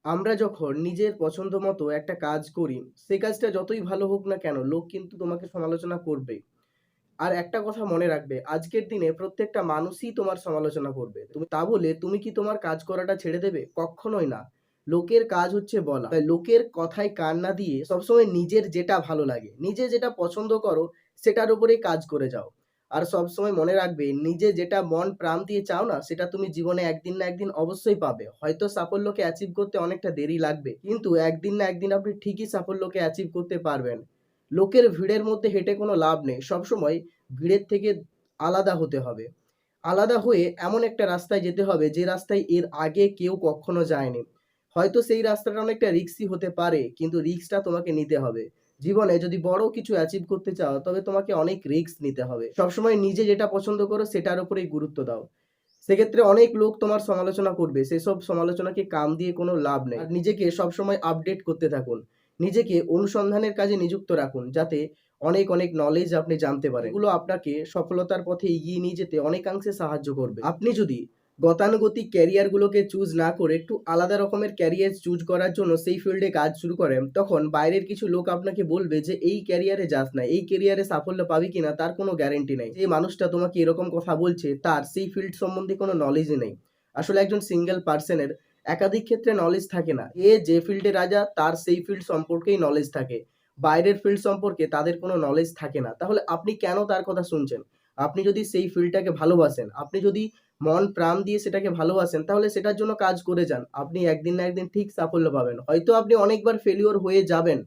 আমরা যখন নিজের পছন্দ মতো একটা কাজ করি, সেই কাজটা যতই ভালো হোক না কেন, লোক কিন্তু তোমাকে সমালোচনা করবেই। আর একটা কথা মনে রাখবে, আজকের দিনে প্রত্যেকটা মানুষই তোমার সমালোচনা করবে। তা বলে তুমি কি তোমার কাজ করাটা ছেড়ে দেবে? কক্ষনোই না। লোকের কাজ হচ্ছে বলা। তাই লোকের কথায় কান না দিয়ে সবসময় নিজের যেটা ভালো লাগে, নিজে যেটা পছন্দ করো, সেটার উপরেই কাজ করে যাও। আর সবসময় মনে রাখবে, নিজে যেটা মন প্রাণ দিয়ে চাও না, সেটা তুমি জীবনে একদিন না একদিন অবশ্যই পাবে। হয়তো সাফল্যকে অ্যাচিভ করতে অনেকটা দেরি লাগবে, কিন্তু একদিন না একদিন আপনি ঠিকই সাফল্যকে অ্যাচিভ করতে পারবেন। লোকের ভিড়ের মধ্যে হেঁটে কোনো লাভ নেই। সবসময় ভিড়ের থেকে আলাদা হতে হবে। আলাদা হয়ে এমন একটা রাস্তায় যেতে হবে, যে রাস্তায় এর আগে কেউ কখনো যায়নি। হয়তো সেই রাস্তাটা অনেকটা রিস্কি হতে পারে, কিন্তু রিস্কটা তোমাকে নিতে হবে। জীবনে যদি বড় কিছু অ্যাচিভ করতে চাও, তবে তোমাকে অনেক রিস্ক নিতে হবে। সবসময় নিজে যেটা পছন্দ করো সেটার উপরেই গুরুত্ব দাও। সেক্ষেত্রে অনেক লোক তোমার সমালোচনা করবে। সেসব সমালোচনাকে কান দিয়ে কোনো লাভ নেই। আর নিজেকে সবসময় আপডেট করতে থাকুন। নিজেকে অনুসন্ধানের কাজে নিযুক্ত রাখুন, যাতে অনেক নলেজ আপনি জানতে পারেন। এগুলো আপনাকে সফলতার পথে এগিয়ে নিয়ে যেতে অনেকাংশে সাহায্য করবে। আপনি যদি গতানুগতিক ক্যারিয়ারগুলোকে চুজ না করে একটু আলাদা রকমের ক্যারিয়ার চুজ করার জন্য সেই ফিল্ডে কাজ শুরু করেন, তখন বাইরের কিছু লোক আপনাকে বলবে যে এই ক্যারিয়ারে যাস না, এই ক্যারিয়ারে সাফল্য পাবি কিনা তার কোনো গ্যারান্টি নেই। যে মানুষটা তোমাকে এরকম কথা বলছে, তার সেই ফিল্ড সম্বন্ধে কোনো নলেজই নেই। আসলে একজন সিঙ্গেল পার্সনের একাধিক ক্ষেত্রে নলেজ থাকে না। যে ফিল্ডে রাজা, তার সেই ফিল্ড সম্পর্কেই নলেজ থাকে। বাইরের ফিল্ড সম্পর্কে তাদের কোনো নলেজ থাকে না। তাহলে আপনি কেন তার কথা শুনছেন? আপনি যদি সেই ফিল্ডটাকে ভালোবাসেন, আপনি যদি মন প্রাণ দিয়ে সেটাকে ভালোবাসেন, তাহলে সেটার জন্য কাজ করে যান। আপনি একদিন না একদিন ঠিক সাফল্য পাবেন। হয়তো আপনি অনেকবার ফেলিওর হয়ে যাবেন,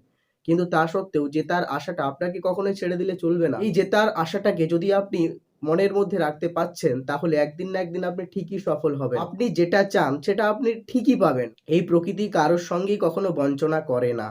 কিন্তু তা সত্ত্বেও জেতার আশাটা আপনাকে কখনোই ছেড়ে দিলে চলবে না। এই জেতার আশাটাকে যদি আপনি মনের মধ্যে রাখতে পারছেন, তাহলে একদিন না একদিন আপনি ঠিকই সফল হবেন। আপনি যেটা চান সেটা আপনি ঠিকই পাবেন। এই প্রকৃতি কারোর সঙ্গেই কখনো বঞ্চনা করে না।